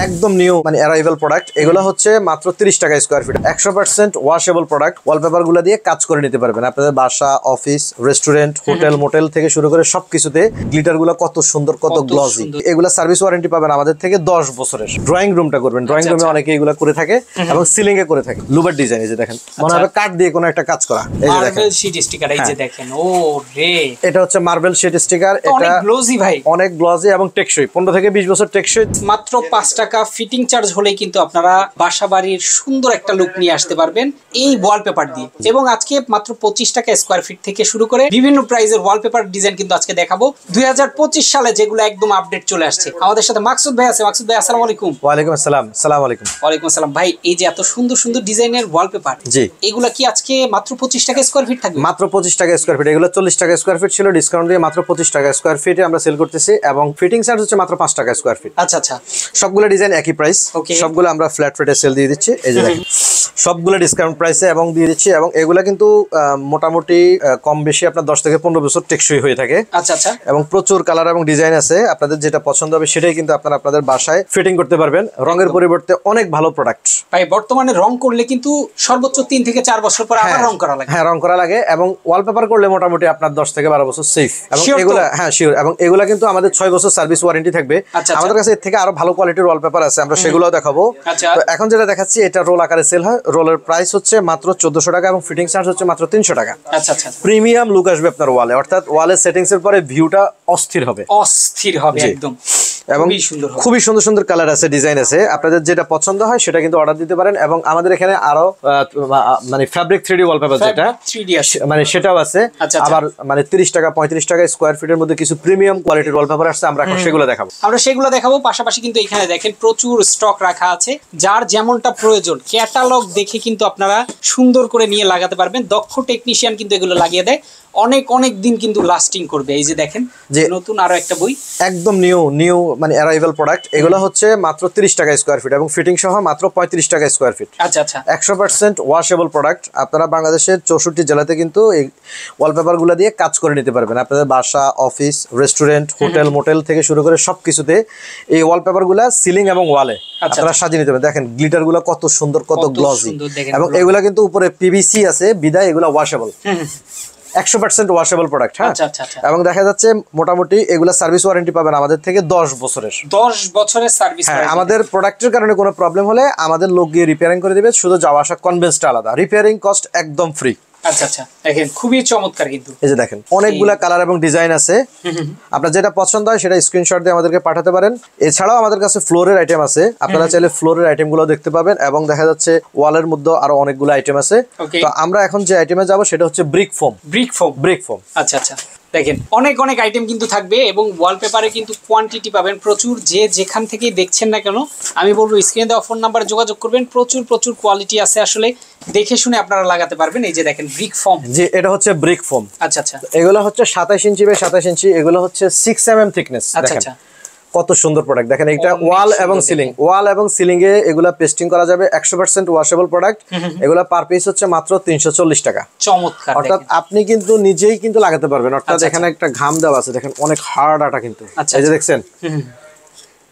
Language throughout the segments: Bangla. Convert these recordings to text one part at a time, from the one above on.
একদম নিউ মানে অ্যারাইভাল প্রোডাক্ট। এগুলো হচ্ছে মাত্র 30 টাকা square feet, 100% washable product. Wallpaper গুলো দিয়ে কাজ করে নিতে পারবেন আপনাদের বাসা, অফিস, রেস্টুরেন্ট, হোটেল, মোটেল থেকে শুরু করে সবকিছুতে। গ্লিটার গুলো কত সুন্দর, কত গ্লসি। এগুলা সার্ভিস ওয়ারেন্টি পাবেন আমাদের থেকে 10 বছরের। ড্রয়িং রুমটা করবেন, ড্রয়িং রুমে অনেকে এগুলো করে থাকে এবং সিলিং এ করে থাকে। লুবার ডিজাইন, এই যে দেখেন, মনে হবে কাঠ দিয়ে কোনো একটা কাজ করা। এই যে দেখেন মার্বেল শীট স্টিকার, এই যে দেখেন, ও রে, এটা হচ্ছে মার্বেল শীট স্টিকার। এটা অনেক গ্লোসি ভাই, অনেক গ্লসি এবং টেকসই, 15 থেকে 20 বছর টেকসই। মাত্র 5 টাকা ফিটিং চার্জ হলেই কিন্তু আপনারা বাসা বাড়ির সুন্দর একটা লুক নিয়ে আসতে পারবেন এই ওয়ালপেপার দিয়ে। এবং আজকে মাত্র 25 টাকা স্কয়ার ফিট থেকে শুরু করে বিভিন্ন প্রাইজের ওয়ালপেপার ডিজাইন কিন্তু আজকে দেখাবো 2025 সালে, যেগুলো একদম আপডেট চলে আসছে। আমাদের সাথে মাকসুদ ভাই আছে। মাকসুদ ভাই, আসসালামু আলাইকুম। ওয়ালাইকুম আসসালাম। আসসালামু আলাইকুম। ওয়ালাইকুম আসসালাম। ভাই, এই যে এত সুন্দর সুন্দর ডিজাইনের ওয়ালপেপার, জি, এগুলা কি আজকে মাত্র 25 টাকা স্কয়ার ফিট থাকবে? মাত্র 25 টাকা স্কয়ার ফিট। এগুলো 40 টাকা স্কয়ার ফিট ছিল, ডিসকাউন্ট দিয়ে মাত্র 25 টাকা স্কয়ার ফিটে আমরা সেল করতেছি এবং ফিটিং চার্জ হচ্ছে মাত্র 5 টাকা স্কয়ার ফিট। আচ্ছা আচ্ছা, সবগুলো ডিজাইন একই প্রাইস, সবগুলো আমরা ফ্ল্যাট রেটে সেল দিয়ে দিচ্ছি। এই যে দেখেন, সবগুলো ডিসকাউন্ট প্রাইসে এবং দিয়ে দিচ্ছি। এবং এগুলা কিন্তু মোটামুটি কম বেশি আপনার 10 থেকে 15 বছর টেকসই হয়ে থাকে। আচ্ছা আচ্ছা, এবং প্রচুর কালার এবং ডিজাইন আছে। আপনাদের যেটা পছন্দ হবে সেটাই কিন্তু আপনারা আপনাদের বাসায় ফিটিং করতে পারবেন। রঙের পরিবর্তে অনেক ভালো প্রোডাক্ট। ভাই, বর্তমানে রং করলে কিন্তু সর্বোচ্চ 3 থেকে 4 বছর পর আবার রং করা লাগে। হ্যাঁ, রং করা লাগে। এবং ওয়ালপেপার করলে মোটামুটি আপনার 10 থেকে 12 বছর সেফ। এবং এগুলা, হ্যাঁ শিওর, এবং এগুলা কিন্তু আমাদের 6 বছর সার্ভিস ওয়ারেন্টি থাকবে। আমাদের কাছে এর থেকে আরো ভালো কোয়ালিটির ওয়ালপেপার আছে, আমরা সেগুলোও দেখাবো। তো এখন যেটা দেখাচ্ছি, এটা রোল আকারে সেল হয়। রোলের প্রাইস হচ্ছে মাত্র 1400 টাকা এবং ফিটিং চার্জ হচ্ছে মাত্র 300 টাকা। আচ্ছা আচ্ছা, প্রিমিয়াম লুক আসবে আপনার ওয়ালে, অর্থাৎ ওয়ালের সেটিংস এর পরে ভিউটা অস্থির হবে, অস্থির হবে একদম। এবং খুবই সুন্দর সুন্দর কালার আছে, ডিজাইন আছে। আপনাদের যেটা পছন্দ হয় সেটা কিন্তু অর্ডার দিতে পারেন। এবং আমাদের এখানে আরো মানে ফ্যাব্রিক 3D ওয়ালপেপার যেটা মানে সেটাও আছে। আবার মানে 30 টাকা 35 টাকা স্কয়ার ফিটের মধ্যে কিছু প্রিমিয়াম কোয়ালিটির ওয়ালপেপার আসছে, আমরা এখন সেগুলো দেখাবো। আমরা সেগুলো দেখাবো। পাশাপাশি কিন্তু এখানে দেখেন প্রচুর স্টক রাখা আছে, যার যেমনটা প্রয়োজন ক্যাটালগ দেখে কিন্তু আপনারা সুন্দর করে নিয়ে লাগাতে পারবেন। দক্ষ টেকনিশিয়ান কিন্তু এগুলো লাগিয়ে দেয়, অনেক অনেক দিন কিন্তু লাস্টিং করবে। এই যে দেখেন, যে নতুন আরো একটা বই, একদম নিউ মানে অ্যারাইভাল প্রোডাক্ট। এগুলো হচ্ছে মাত্র 30 টাকা স্কয়ার ফিট এবং ফিটিং সহ মাত্র 35 টাকা স্কয়ার ফিট। আচ্ছা আচ্ছা, 100% ওয়াশেবল প্রোডাক্ট। আপনারা বাংলাদেশের 64 জেলাতে কিন্তু এই ওয়ালপেপার গুলো দিয়ে কাজ করে নিতে পারবেন আপনাদের বাসা, অফিস, রেস্টুরেন্ট, হোটেল, মোটেল থেকে শুরু করে সবকিছুতে। এই ওয়ালপেপার গুলা সিলিং এবং ওয়ালে আপনারা সাজিয়ে নিতে পারবেন। দেখেন গ্লিটার গুলো কত সুন্দর, কত গ্লসি। এবং এগুলা কিন্তু উপরে পিভিসি আছে বিদায় এগুলা ওয়াশেবল, 100% ওয়াশেবল প্রোডাক্ট। হ্যাঁ, এবং দেখা যাচ্ছে মোটামুটি এগুলা সার্ভিস ওয়ারেন্টি পাবেন আমাদের থেকে 10 বছরের। 10 বছরের সার্ভিস। হ্যাঁ, আমাদের প্রোডাক্টের কারণে কোনো প্রবলেম হলে আমাদের লোক গিয়ে রিপেয়ারিং করে দিবে, শুধু যাওয়া আসা কনভেন্সটা আলাদা, রিপেয়ারিং কস্ট একদম ফ্রি। আচ্ছা আচ্ছা, দেখেন খুবই চমৎকার কিন্তু। এই যে দেখেন, অনেকগুলা কালার এবং ডিজাইন আছে। আপনার যেটা পছন্দ হয় সেটা স্ক্রিনশট দিয়ে আমাদেরকে পাঠাতে পারেন। এছাড়াও আমাদের কাছে ফ্লোরের আইটেম আছে, আপনারা চাইলে ফ্লোরের আইটেম গুলো দেখতে পাবেন। এবং দেখা যাচ্ছে ওয়ালের মধ্যে আরো অনেকগুলো আইটেম আছে। তো আমরা এখন যে আইটেমে যাব সেটা হচ্ছে ব্রিক ফোম। Brick foam. আচ্ছা আচ্ছা, দেখেন অনেক অনেক আইটেম কিন্তু থাকবে এবং ওয়ালপেপারে কিন্তু কোয়ান্টিটি পাবেন প্রচুর। যে যেখান থেকেই দেখছেন না কেন, আমি বলবো স্ক্রিনে দেওয়া ফোন নাম্বারে যোগাযোগ করবেন। প্রচুর প্রচুর কোয়ালিটি আছে, আসলে দেখে শুনে আপনারা লাগাতে পারবেন। এই যে দেখেন ব্রিক ফোম, যে এটা হচ্ছে ব্রিক ফোম। আচ্ছা আচ্ছা, এগুলো হচ্ছে 27 ইঞ্চি বাই 27 ইঞ্চি, এগুলো হচ্ছে 6 mm থিকনেস। আচ্ছা আচ্ছা, কত সুন্দর প্রোডাক্ট। দেখেন এটা ওয়াল এবং সিলিং, ওয়াল এবং সিলিং এ এগুলা পেস্টিং করা যাবে। 100% ওয়াশেবল প্রোডাক্ট। এগুলা পার পিস হচ্ছে মাত্র 340 টাকা। চমৎকার। অর্থাৎ আপনি কিন্তু নিজেই কিন্তু লাগাতে পারবেন। অর্থাৎ এখানে একটা ঘাম দেওয়া আছে, দেখেন অনেক হার্ড আটা কিন্তু। এই যে দেখছেন,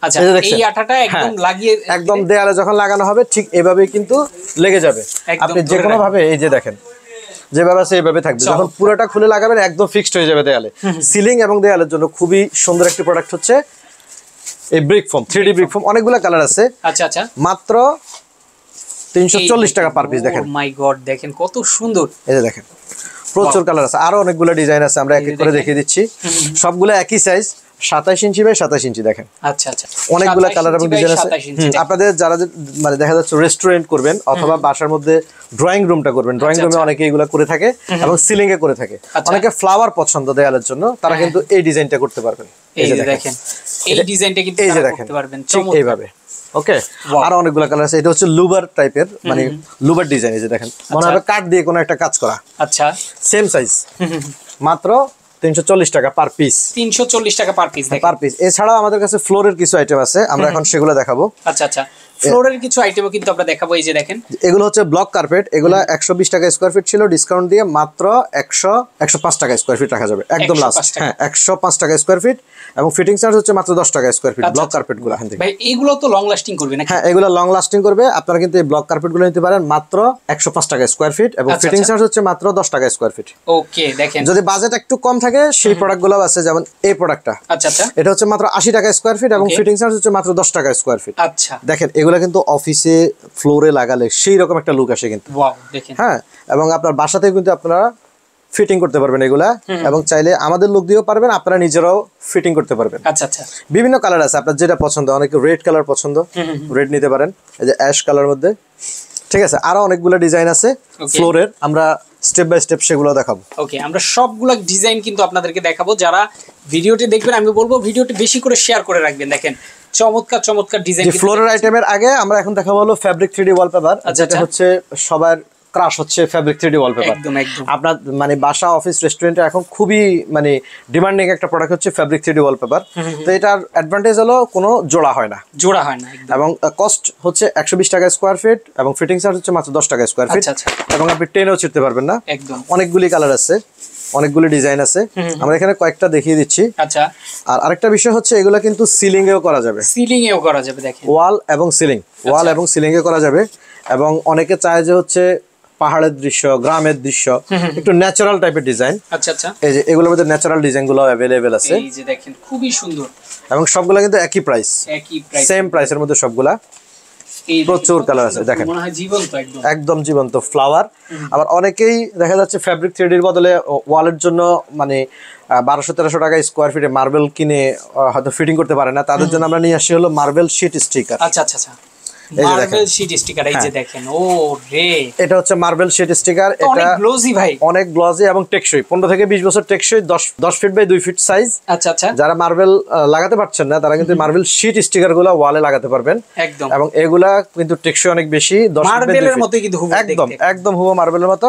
আচ্ছা, এই আটাটা একদম লাগিয়ে একদম দেয়ালে যখন লাগানো হবে ঠিক এভাবেই কিন্তু লেগে যাবে। আপনি যে কোনো ভাবে, এই যে দেখেন যেভাবে আছে এইভাবে থাকবে। যখন পুরোটা খুলে লাগাবেন একদম ফিক্সড হয়ে যাবে দেয়ালে। সিলিং এবং দেয়ালের জন্য খুবই সুন্দর একটি প্রোডাক্ট হচ্ছে এই brick foam, 3D brick foam. অনেকগুলো কালার আছে। আচ্ছা আচ্ছা, মাত্র 340 টাকা পার পিস। দেখেন, ও মাই গড, দেখেন কত সুন্দর। এই যে দেখেন, প্রচুর কালার আছে, আরো অনেকগুলো ডিজাইন আছে, আমরা এক এক করে দেখিয়ে দিচ্ছি। সবগুলো একই সাইজ, 27 ইঞ্চি বাই 27 ইঞ্চি। দেখেন আচ্ছা আচ্ছা, অনেকগুলো কালার এবং ডিজাইন আছে। আপনাদের যারা মানে দেখা যাচ্ছে রেস্টুরেন্ট করবেন অথবা বাসার মধ্যে ড্রয়িং রুমটা করবেন, ড্রয়িং রুমে অনেকে এগুলো করে থাকে এবং সিলিং এ করে থাকে। অনেকে ফ্লাওয়ার পছন্দ দেয়ালের জন্য, তারা কিন্তু এই ডিজাইনটা করতে পারবেন। এই যে দেখেন, এই ডিজাইনটা কিন্তু করতে পারবেন এইভাবে। ওকে, আরো অনেকগুলো কালার আছে। এটা হচ্ছে লুবার টাইপের, মানে লুবার ডিজাইন। এই যে দেখেন, মনে হবে কাঠ দিয়ে কোনো একটা কাজ করা। আচ্ছা, সেম সাইজ, মাত্র 340 টাকা পার পিস। 340 টাকা পার পিস, পার পিস। এছাড়াও আমাদের কাছে ফ্লোরের কিছু আইটেম আছে, আমরা এখন সেগুলো দেখাবো। আচ্ছা আচ্ছা, ফ্লোরের কিছু আইটেমও কিন্তু আমরা দেখাবো, এই যে দেখেন এগুলো হচ্ছে ব্লক কার্পেট, এগুলো 120 টাকা স্কয়ার ফিট ছিল, ডিসকাউন্ট দিয়ে মাত্র 105 টাকা স্কয়ার ফিট রাখা যাবে একদম লাস্ট। 105 টাকা। হ্যাঁ 105 টাকা স্কয়ার ফিট, এবং ফিটিং চার্জ হচ্ছে মাত্র 10 টাকা স্কয়ার ফিট ব্লক কার্পেট গুলো। ভাই এগুলো তো লং লাস্টিং করবে নাকি? হ্যাঁ এগুলো লং লাস্টিং করবে। আপনারা কিন্তু এই ব্লক কার্পেট গুলো নিতে পারেন মাত্র 105 টাকা স্কয়ার ফিট, এবং ফিটিং চার্জ হচ্ছে মাত্র 10 টাকা স্কয়ার ফিট। ওকে দেখেন, যদি বাজেট একটু কম থাকে সেই প্রোডাক্ট গুলো আছে, যেমন এই প্রোডাক্টটা, আচ্ছা আচ্ছা, এটা হচ্ছে মাত্র 80 টাকা স্কয়ার ফিট, এবং ফিটিং চার্জ হচ্ছে মাত্র 10 টাকা স্কয়ার ফিট। আচ্ছা দেখেন এগুলা কিন্তু অফিসে ফ্লোরে লাগালে সেই রকম একটা লুক আসে কিন্তু। ওয়াও দেখেন, হ্যাঁ, এবং আপনার বাসাতেও কিন্তু আপনারা ফিটিং করতে পারবেন এগুলা, এবং চাইলে আমাদের লুক দিয়েও পারবেন, আপনারা নিজেরাও ফিটিং করতে পারবেন। আচ্ছা আচ্ছা, বিভিন্ন কালার আছে, আপনার যেটা পছন্দ। অনেকে রেড কালার পছন্দ, রেড নিতে পারেন, এই যে অ্যাশ কালার মধ্যে। ঠিক আছে, আরো অনেকগুলো ডিজাইন আছে ফ্লোরের, আমরা স্টেপ বাই স্টেপ সেগুলো দেখাবো। ওকে, আমরা সবগুলো ডিজাইন কিন্তু আপনাদেরকে দেখাবো। যারা ভিডিওটি দেখবেন, আমি বলবো ভিডিওটি বেশি করে শেয়ার করে রাখবেন। দেখেন চমৎকার চমৎকার ডিজাইন। ফ্লোরের আইটেমের আগে আমরা এখন দেখাবো হলো ফ্যাব্রিক 3D ওয়ালপেপার, যেটা হচ্ছে সবার ক্রাশ হচ্ছে ফ্যাব্রিক 3D ওয়ালপেপার। একদম একদম, আপনার মানে বাসা অফিস রেস্টুরেন্টে এখন খুবই মানে ডিমান্ডিং একটা প্রোডাক্ট হচ্ছে ফ্যাব্রিক 3D ওয়ালপেপার। তো এটার অ্যাডভান্টেজ হলো কোনো জোড়া হয় না, জোড়া হয় না, এবং কস্ট হচ্ছে 120 টাকা স্কয়ার ফিট, এবং ফিটিং চার্জ হচ্ছে মাত্র 10 টাকা স্কয়ার ফিট। এবং আপনি টেনেও ছিঁড়তে পারবেন না। একদম, অনেকগুলি কালার আছে, অনেকগুলি ডিজাইন আছে, আমরা এখানে কয়েকটা দেখিয়ে দিচ্ছি। আচ্ছা, আর আরেকটা বিষয় হচ্ছে এগুলা কিন্তু সিলিং এও করা যাবে, সিলিং এও করা যাবে। দেখেন ওয়াল এবং সিলিং, ওয়াল এবং সিলিং এ করা যাবে। এবং অনেকে চায় যে হচ্ছে পাহাড়ের দৃশ্য, গ্রামের দৃশ্য, একটু ন্যাচারাল টাইপের ডিজাইন। আচ্ছা আচ্ছা, এই যে এগুলোর মধ্যে ন্যাচারাল ডিজাইন গুলো अवेलेबल আছে, এই যে দেখেন খুবই সুন্দর, এবং সবগুলা কিন্তু একই প্রাইস, একই প্রাইস, সেম প্রাইসের মধ্যে সবগুলা। প্রচুর কালার আছে, দেখেন মনে হয় জীবন্ত, একদম একদম জীবন্ত ফ্লাওয়ার। আবার অনেকেই দেখা যাচ্ছে ফ্যাব্রিক 3D এর বদলে ওয়ালের জন্য মানে 1200-1300 টাকা স্কয়ার ফিটে মার্বেল কিনে হয়তো ফিটিং করতে পারে না, তাদের জন্য আমরা নিয়ে আসি হলো মার্বেল শীট স্টিকার। আচ্ছা আচ্ছা আচ্ছা, মার্বেল শীট স্টিকার, এই যে দেখেন, ও রে, এটা হচ্ছে মার্বেল শীট স্টিকার। এটা অনেক গ্লোজি ভাই, অনেক গ্লজি এবং টেকসই, 15 থেকে 20 বছর টেকসই, 10 ফিট বাই 2 ফিট সাইজ। আচ্ছা আচ্ছা, যারা মার্বেল লাগাতে পারছেন না তারা কিন্তু মার্বেল শীট স্টিকার গুলো ওয়ালে লাগাতে পারবেন একদম। এবং এগুলা কিন্তু টেকসই অনেক বেশি, 10 ফিট বাই 2 মার্বেলের ফিট, মতই কিন্তু হুবহু একদম দেখতে, একদম হুবহু মার্বেলের মতো।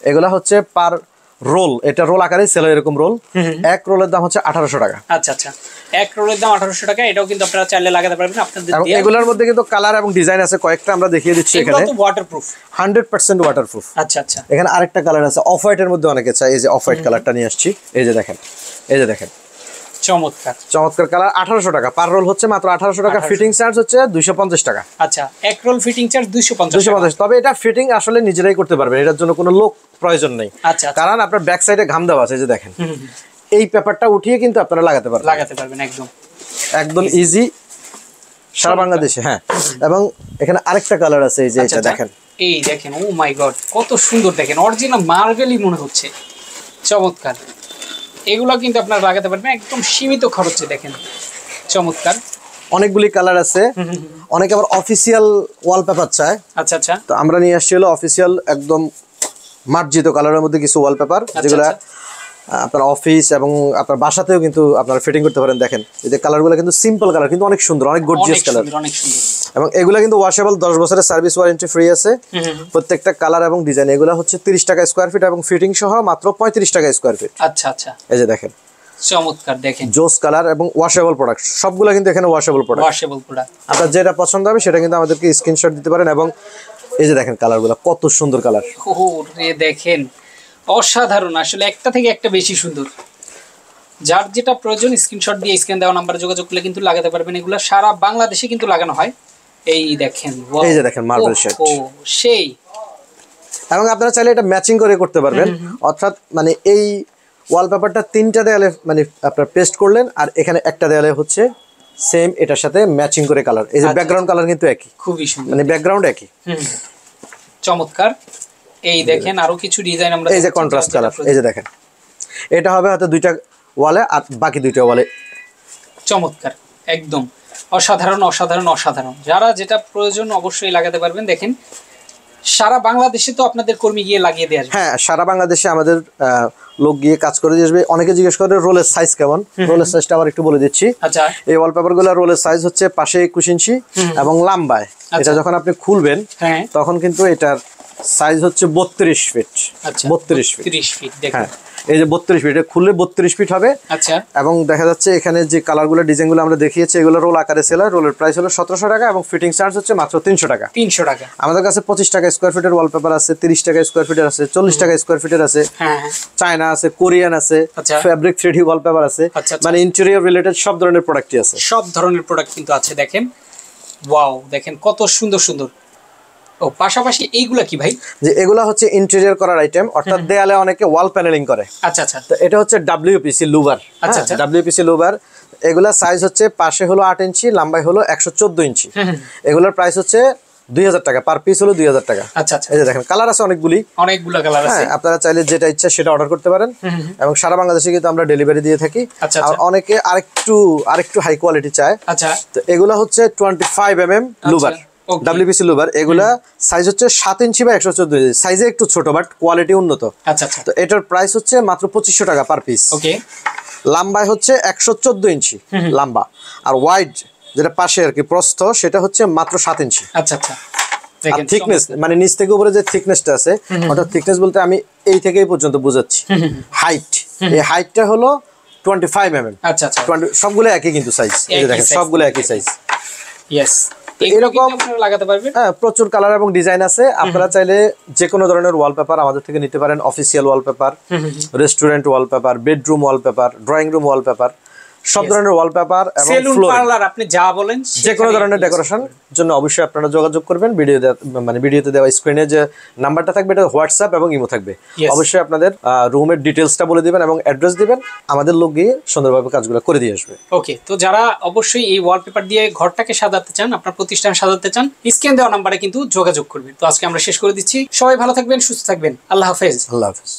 এগুলা হচ্ছে পার রোল, এটা রোল আকারে সেল, এরকম রোল, এক রোলের দাম হচ্ছে 1800 টাকা। আচ্ছা আচ্ছা, এক রোলের দাম 1800 টাকা। এটাও কিন্তু আপনারা চাইলে লাগাতে পারবেন আপনাদের। এবং এগুলোর মধ্যে কিন্তু কালার এবং ডিজাইন আছে কয়েকটা, আমরা দেখিয়ে দিচ্ছি এখানে। এগুলো তো ওয়াটারপ্রুফ, 100% ওয়াটারপ্রুফ। আচ্ছা আচ্ছা, এখানে আরেকটা কালার আছে অফ হোয়াইটের মধ্যে, অনেকে চায়, এই যে অফ হোয়াইট কালারটা নিয়ে আসছি, এই যে দেখেন, এই যে দেখেন, চমৎকার চমৎকার কালার। 1800 টাকা পার রোল হচ্ছে, মাত্র 1800 টাকা। ফিটিং চার্জ হচ্ছে 250 টাকা। আচ্ছা, এক রোল ফিটিং চার্জ 250। তবে এটা ফিটিং আসলে নিজেরাই করতে পারবেন, এটার জন্য কোনো লোক প্রয়োজন নেই। আচ্ছা, কারণ আপনার ব্যাক সাইডে ঘাম দেওয়া আছে, যে দেখেন, এই পেপারটা উঠিয়ে কিন্তু আপনারা লাগাতে পারবেন একদম একদম ইজি সারা বাংলাদেশে। হ্যাঁ, এবং এখানে আরেকটা কালার আছে, এই যে এটা দেখেন, এই দেখেন, ও মাই গড কত সুন্দর, দেখেন অরিজিনাল মার্বেলই মনে হচ্ছে, চমৎকার। এগুলো কিন্তু আপনারা লাগাতে পারবেন একদম সীমিত খরচে, দেখেন চমৎকার। অনেকগুলি কালার আছে। অনেকে আবার অফিসিয়াল ওয়ালপেপার চায়। আচ্ছা আচ্ছা, তো আমরা নিয়ে আসছি হলো অফিসিয়াল একদম মার্জিত কালারের মধ্যে কিছু ওয়ালপেপার, যেগুলা আপনার অফিস এবং আপনার বাসাতেও কিন্তু আপনারা ফিটিং করতে পারেন। দেখেন এই যে কালারগুলো কিন্তু সিম্পল কালার, কিন্তু অনেক সুন্দর, অনেক গর্জিয়াস কালার, অনেক সুন্দর। এবং এগুলা কিন্তু ওয়াশেবল, 10 বছরের সার্ভিস ওয়ারেন্টি ফ্রি আছে প্রত্যেকটা কালার এবং ডিজাইন। এগুলা হচ্ছে 30 টাকা স্কয়ার ফিট, এবং ফিটিং সহ মাত্র 35 টাকা স্কয়ার ফিট। আচ্ছা আচ্ছা, এই যে দেখেন, চমৎকার, দেখেন জোস কালার এবং ওয়াশেবল প্রোডাক্ট, সবগুলা কিন্তু এখানে ওয়াশেবল প্রোডাক্ট। ওয়াশেবল প্রোডাক্ট, আপনার যেটা পছন্দ হবে সেটা কিন্তু আমাদেরকে স্ক্রিনশট দিতে পারেন। এবং এই যে দেখেন কালারগুলো কত সুন্দর কালার, ও রে দেখেন, অসাধারণ, আসলে একটা থেকে একটা বেশি সুন্দর। যার যেটা প্রয়োজন স্ক্রিনশট দিয়ে স্ক্রিন দেওয়া নাম্বারে যোগাযোগ করলে কিন্তু লাগাতে পারবেন। এগুলো সারা বাংলাদেশে কিন্তু লাগানো হয়। এই দেখেন, এই যে দেখেন মার্বেল শেড, ও সেই। এবং আপনারা চাইলে এটা ম্যাচিং করে করতে পারবেন, অর্থাৎ মানে এই ওয়ালপেপারটা 3টা দেয়ালে মানে আপনার পেস্ট করলেন, আর এখানে একটা দেয়ালে হচ্ছে সেম এটার সাথে ম্যাচিং করে কালার। এই যে ব্যাকগ্রাউন্ড কালার কিন্তু একই, খুবই সুন্দর, মানে ব্যাকগ্রাউন্ড একই, চমৎকার। এই দেখেন আরো কিছু ডিজাইন আমরা, এই যে কন্ট্রাস্ট কালার, এই যে দেখেন, এটা হবে হয়তো 2টা ওয়ালে আর বাকি 2টা ওয়ালে। চমৎকার, একদম অসাধারণ অসাধারণ অসাধারণ। যারা যেটা প্রয়োজন অবশ্যই লাগাতে পারবেন। দেখেন সারা বাংলাদেশে তো আপনাদের কর্মী গিয়ে লাগিয়ে দেওয়া যায়। হ্যাঁ, সারা বাংলাদেশে আমাদের লোক গিয়ে কাজ করে দিয়ে আসবে। অনেকে জিজ্ঞেস করে রোলের সাইজ কেমন, রোলের সাইজটা আবার একটু বলে দিচ্ছি। আচ্ছা, এই ওয়ালপেপার গুলো রোলের সাইজ হচ্ছে পাশে 21 ইঞ্চি এবং লম্বায় এটা যখন আপনি খুলবেন তখন কিন্তু এটার সাইজ হচ্ছে 32 ফিট। আচ্ছা, 32 ফিট। 30 ফিট দেখেন, এই যে 32 ফিট, এটা খুললে 32 ফিট হবে। আচ্ছা, এবং দেখা যাচ্ছে এখানে যে কালারগুলো ডিজাইনগুলো আমরা দেখিয়েছি এগুলো রোল আকারে সেল হয়। রোলের প্রাইস হলো 1700 টাকা এবং ফিটিং চার্জ হচ্ছে মাত্র 300 টাকা। 300 টাকা। আমাদের কাছে 25 টাকা স্কয়ার ফিটের ওয়ালপেপার আছে, 30 টাকা স্কয়ার ফিটের আছে, 40 টাকা স্কয়ার ফিটের আছে, চায়না আছে, কোরিয়ান আছে, ফ্যাব্রিক 3D ওয়ালপেপার আছে, মানে ইন্টেরিয়র রিলেটেড সব ধরনের প্রোডাক্টই আছে। সব ধরনের প্রোডাক্ট কিন্তু আছে। দেখেন, ওয়াও, দেখেন কত সুন্দর সুন্দর। ও পাশাপাশি এইগুলা কি ভাই? যে এগুলা হচ্ছে ইন্টেরিয়র করার আইটেম, অর্থাৎ দেয়ালে অনেকে ওয়াল প্যানেলিং করে। আচ্ছা আচ্ছা, তো এটা হচ্ছে WPC লুভার। আচ্ছা আচ্ছা, WPC লুভার। এগুলা সাইজ হচ্ছে পাশে হলো 8 ইঞ্চি, লম্বায় হলো 114 ইঞ্চি। এগুলোর প্রাইস হচ্ছে 2000 টাকা, পার পিস হলো 2000 টাকা। আচ্ছা আচ্ছা, এই যে দেখেন কালার আছে অনেকগুলো কালার আছে। আপনারা চাইলে যেটা ইচ্ছা সেটা অর্ডার করতে পারেন এবং সারা বাংলাদেশে কিন্তু আমরা ডেলিভারি দিয়ে থাকি। আর অনেকে আরেকটু হাই কোয়ালিটি চায়। আচ্ছা, তো এগুলা হচ্ছে 25 mm লুভার, WPC লুভার। এগুলা সাইজ হচ্ছে 7 ইঞ্চি বা 114 ইঞ্চি, সাইজে একটু ছোট বাট কোয়ালিটি উন্নত। আচ্ছা আচ্ছা, তো এটার প্রাইস হচ্ছে মাত্র 2500 টাকা পার পিস। ওকে। লম্বায় হচ্ছে 114 ইঞ্চি লম্বা, আর ওয়াইড যেটা পাশে আর কি প্রস্থ সেটা হচ্ছে মাত্র 7 ইঞ্চি। আচ্ছা আচ্ছা, আর থিকনেস মানে নিচ থেকে উপরে যে থিকনেসটা আছে, ওটা থিকনেস বলতে আমি এই থেকে এই পর্যন্ত বোঝাচ্ছি। হাইট, এই হাইটটা হলো 25 mm। আচ্ছা আচ্ছা, সবগুলো একই কিন্তু সাইজ, এই যে দেখেন সবগুলো একই সাইজ। ইয়েস, এরকম আপনারা লাগাতে পারবেন। হ্যাঁ, প্রচুর কালার এবং ডিজাইন আছে। আপনারা চাইলে যে কোনো ধরনের ওয়ালপেপার আমাদের থেকে নিতে পারেন। Official wallpaper, restaurant wallpaper, bedroom wallpaper, drawing room wallpaper, সব ধরনের ওয়ালপেপার এবং সেলুন পার্লার, আপনি যা বলেন যে কোনো ধরনের ডেকোরেশন জন্য অবশ্যই আপনারা যোগাযোগ করবেন। ভিডিওতে দেওয়া স্ক্রিনে যে নাম্বারটা থাকবে এটা হোয়াটসঅ্যাপ এবং ইমো থাকবে। অবশ্যই আপনাদের রুমের ডিটেলসটা বলে দিবেন এবং অ্যাড্রেস দিবেন, আমাদের লোক গিয়ে সুন্দরভাবে কাজগুলো করে দিয়ে আসবে। ওকে, তো যারা অবশ্যই এই ওয়ালপেপার দিয়ে ঘরটাকে সাজাতে চান, আপনার প্রতিষ্ঠান সাজাতে চান, স্ক্রিন দেওয়া নাম্বারে কিন্তু যোগাযোগ করবেন। তো আজকে আমরা শেষ করে দিচ্ছি। সবাই ভালো থাকবেন, সুস্থ থাকবেন। আল্লাহ হাফেজ। আল্লাহ হাফেজ।